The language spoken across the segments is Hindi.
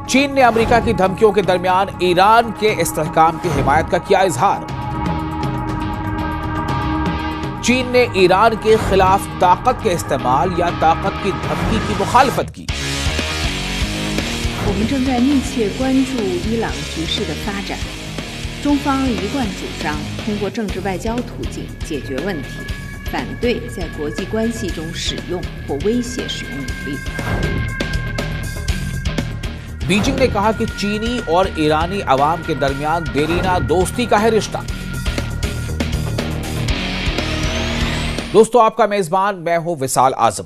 चीन ने अमेरिका की धमकियों के दरमियान ईरान के इस्तेहकाम की हिमायत का किया इजहार। चीन ने ईरान के खिलाफ ताकत के इस्तेमाल या ताकत की धमकी की मुखालफत की। 我们正在密切关注伊朗局势的发展。中方一贯主张通过政治外交途径解决问题，反对在国际关系中使用或威胁使用武力。 बीजिंग ने कहा कि चीनी और ईरानी अवाम के दरमियान देरीना दोस्ती का है रिश्ता। दोस्तों, आपका मेजबान मैं हूं विशाल आजम।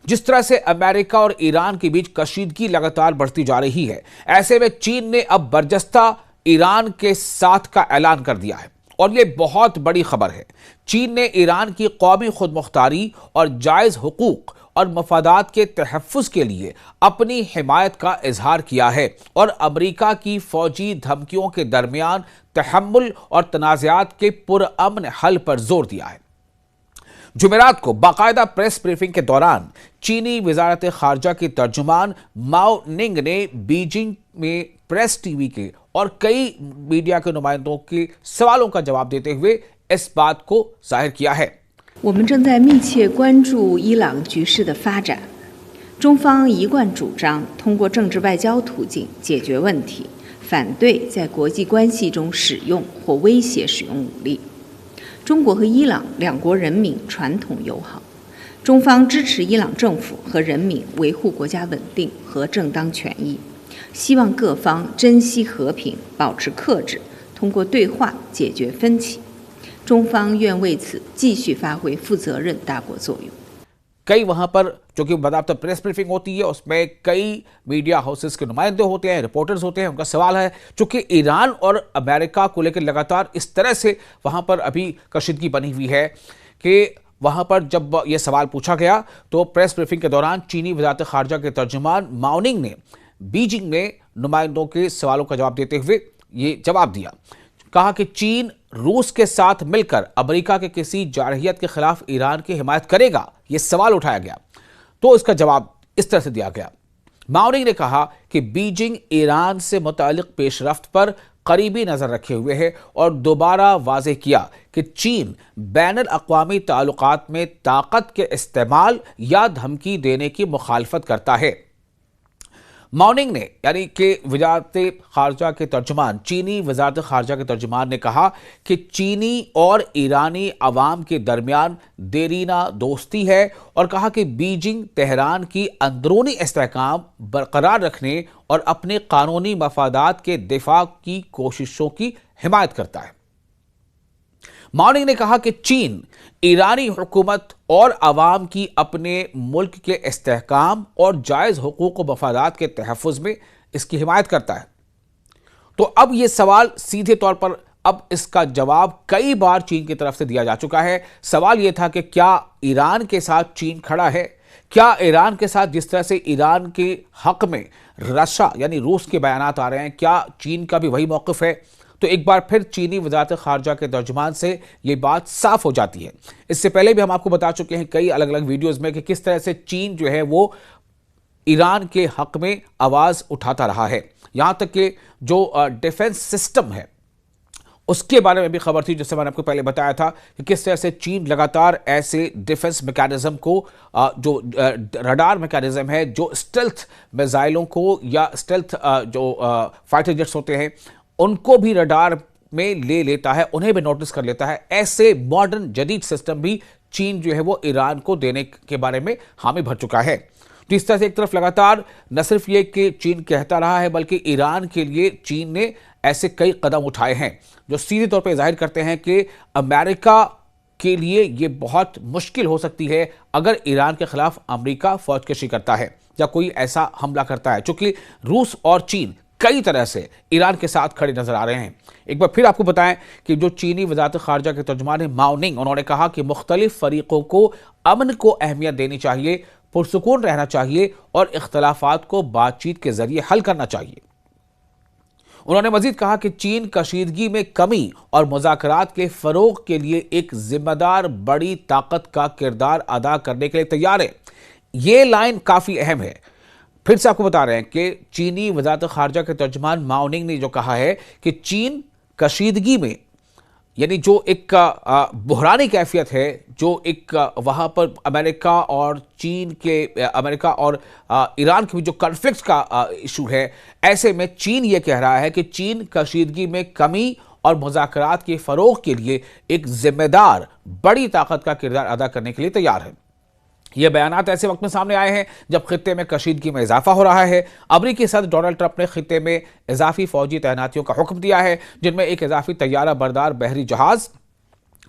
जिस तरह से अमेरिका और ईरान के बीच कशीदगी लगातार बढ़ती जा रही है, ऐसे में चीन ने अब बरजस्ता ईरान के साथ का ऐलान कर दिया है और यह बहुत बड़ी खबर है। चीन ने ईरान की कौमी खुदमुख्तारी और जायज हुकूक और मफादात के तहफ़्फ़ुज़ के लिए अपनी हिमायत का इजहार किया है और अमेरिका की फौजी धमकियों के दरमियान तहम्मुल और तनाज़ात के पुरअमन हल पर जोर दिया है। जुमेरात को बाकायदा प्रेस ब्रीफिंग के दौरान चीनी वज़ारत ख़ारजा की तर्जुमान माओ निंग ने बीजिंग में प्रेस टीवी के और कई मीडिया के नुमाइंदों के सवालों का जवाब देते हुए इस बात को जाहिर किया है। 我们正在密切关注伊朗局势的发展。中方一贯主张通过政治外交途径解决问题，反对在国际关系中使用或威胁使用武力。中国和伊朗两国人民传统友好，中方支持伊朗政府和人民维护国家稳定和正当权益，希望各方珍惜和平，保持克制，通过对话解决分歧。 中方愿为此继续发挥负责任大国作用。 कई वहां पर जो कि बाकायदा प्रेस ब्रीफिंग होती है, उसमें कई मीडिया हाउसेस के नुमाइंदे होते हैं, रिपोर्टर्स होते हैं। उनका सवाल है चूंकि ईरान और अमेरिका को लेकर लगातार इस तरह से वहां पर अभी कशीदगी बनी हुई है कि वहां पर जब यह सवाल पूछा गया तो प्रेस ब्रीफिंग के दौरान चीनी वज़ारत ख़ारजा के तर्जुमान माओ निंग ने बीजिंग में नुमाइंदों के सवालों का जवाब देते हुए ये जवाब दिया। कहा कि चीन रूस के साथ मिलकर अमेरिका के किसी जारहियत के खिलाफ ईरान की हिमायत करेगा, यह सवाल उठाया गया तो इसका जवाब इस तरह से दिया गया। माओ निंग ने कहा कि बीजिंग ईरान से मुतालिक पेशरफ्त पर करीबी नजर रखे हुए है और दोबारा वाज़ेह किया कि चीन बैनुल अक़वामी ताल्लुकात में ताकत के इस्तेमाल या धमकी देने की मुखालफत करता है। माओ निंग ने यानी कि वज़ारत ख़ारजा के तर्जुमान चीनी वज़ारत ख़ारजा के तर्जुमान ने कहा कि चीनी और ईरानी अवाम के दरमियान देरीना दोस्ती है और कहा कि बीजिंग तेहरान की अंदरूनी इस्तेहकाम बरकरार रखने और अपने कानूनी मफादात के दिफा की कोशिशों की हिमायत करता है। माओ निंग ने कहा कि चीन ईरानी हुकूमत और अवाम की अपने मुल्क के इस्तेहकाम और जायज़ हुकूक व मफादात के तहफ़्फ़ुज़ में इसकी हिमायत करता है। तो अब यह सवाल सीधे तौर पर अब इसका जवाब कई बार चीन की तरफ से दिया जा चुका है। सवाल यह था कि क्या ईरान के साथ चीन खड़ा है? क्या ईरान के साथ जिस तरह से ईरान के हक में रशिया यानी रूस के बयानात आ रहे हैं, क्या चीन का भी वही मौक़िफ़ है? तो एक बार फिर चीनी वज़ारत ख़ारजा के तर्जुमान से ये बात साफ हो जाती है। इससे पहले भी हम आपको बता चुके हैं कई अलग अलग वीडियोस में कि किस तरह से चीन जो है वो ईरान के हक में आवाज़ उठाता रहा है। यहां तक कि जो डिफेंस सिस्टम है उसके बारे में भी खबर थी, जिससे मैंने आपको पहले बताया था कि किस तरह से चीन लगातार ऐसे डिफेंस मैकेनिज्म को जो रडार मैकेनिज्म है, जो स्टेल्थ मिसाइलों को या स्टेल्थ जो फाइटर जेट्स होते हैं उनको भी रडार में ले लेता है, उन्हें भी नोटिस कर लेता है। ऐसे मॉडर्न जदीद सिस्टम भी चीन जो है वो ईरान को देने के बारे में हामी भर चुका है। तो इस तरह से एक तरफ लगातार न सिर्फ ये कि चीन कहता रहा है, बल्कि ईरान के लिए चीन ने ऐसे कई कदम उठाए हैं जो सीधे तौर पर जाहिर करते हैं कि अमेरिका के लिए ये बहुत मुश्किल हो सकती है अगर ईरान के खिलाफ अमेरिका फौजकशी करता है या कोई ऐसा हमला करता है, चूंकि रूस और चीन कई तरह से ईरान के साथ खड़े नजर आ रहे हैं। एक बार फिर आपको बताएं कि जो चीनी वज़ारत ख़ारजा के तर्जुमान है माओ निंग, उन्होंने कहा कि मुख्तलिफ फरीकों को अमन को अहमियत देनी चाहिए, पुरसुकून रहना चाहिए और इख्तलाफात को बातचीत के जरिए हल करना चाहिए। उन्होंने मजीद कहा कि चीन कशीदगी में कमी और मुज़ाकरात के फ़रोग़ के लिए एक जिम्मेदार बड़ी ताकत का किरदार अदा करने के लिए तैयार है। ये लाइन काफ़ी अहम है। फिर से आपको बता रहे हैं कि चीनी वजारत खारजा के तर्जुमान माओ निंग ने जो कहा है कि चीन कशीदगी में, यानी जो एक बुहरानी कैफियत है, जो एक वहाँ पर अमेरिका और चीन के, अमेरिका और ईरान के भी जो कॉन्फ्लिक्ट का इशू है, ऐसे में चीन ये कह रहा है कि चीन कशीदगी में कमी और मुज़ाकरात के फ़रोग़ के लिए एक जिम्मेदार बड़ी ताकत का किरदार अदा करने के लिए तैयार है। ये बयानात ऐसे वक्त में सामने आए हैं जब खित्ते में कशीदगी में इजाफा हो रहा है। अमरीकी सदर डोनाल्ड ट्रंप ने खित्ते में इजाफी फौजी तैनातियों का हुक्म दिया है, जिनमें एक इजाफी तैयारा बरदार बहरी जहाज,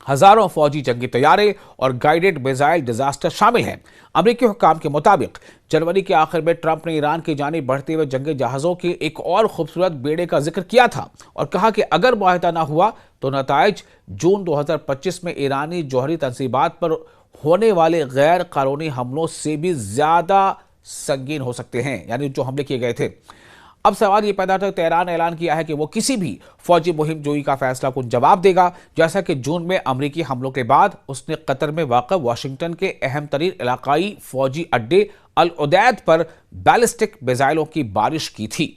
हजारों फौजी जंगी तैयारे और गाइडेड मिसाइल डिजास्टर शामिल हैं। अमरीकी हुक्काम के मुताबिक जनवरी के आखिर में ट्रंप ने ईरान की जानिब बढ़ते हुए जंगी जहाज़ों के एक और खूबसूरत बेड़े का जिक्र किया था और कहा कि अगर मुआहदा न हुआ तो नताइज जून 2025 में ईरानी जौहरी तंसीबात पर होने वाले गैर कानूनी हमलों से भी ज्यादा संगीन हो सकते हैं, यानी जो हमले किए गए थे। अब सवाल ये पैदा होता है, तेहरान ने ऐलान किया है कि वो किसी भी फौजी मुहिम जोई का फैसला को जवाब देगा, जैसा कि जून में अमरीकी हमलों के बाद उसने कतर में वाक़ा वाशिंगटन के अहम तरीन इलाकाई फौजी अड्डे अल उदैद पर बैलिस्टिक मिसाइलों की बारिश की थी।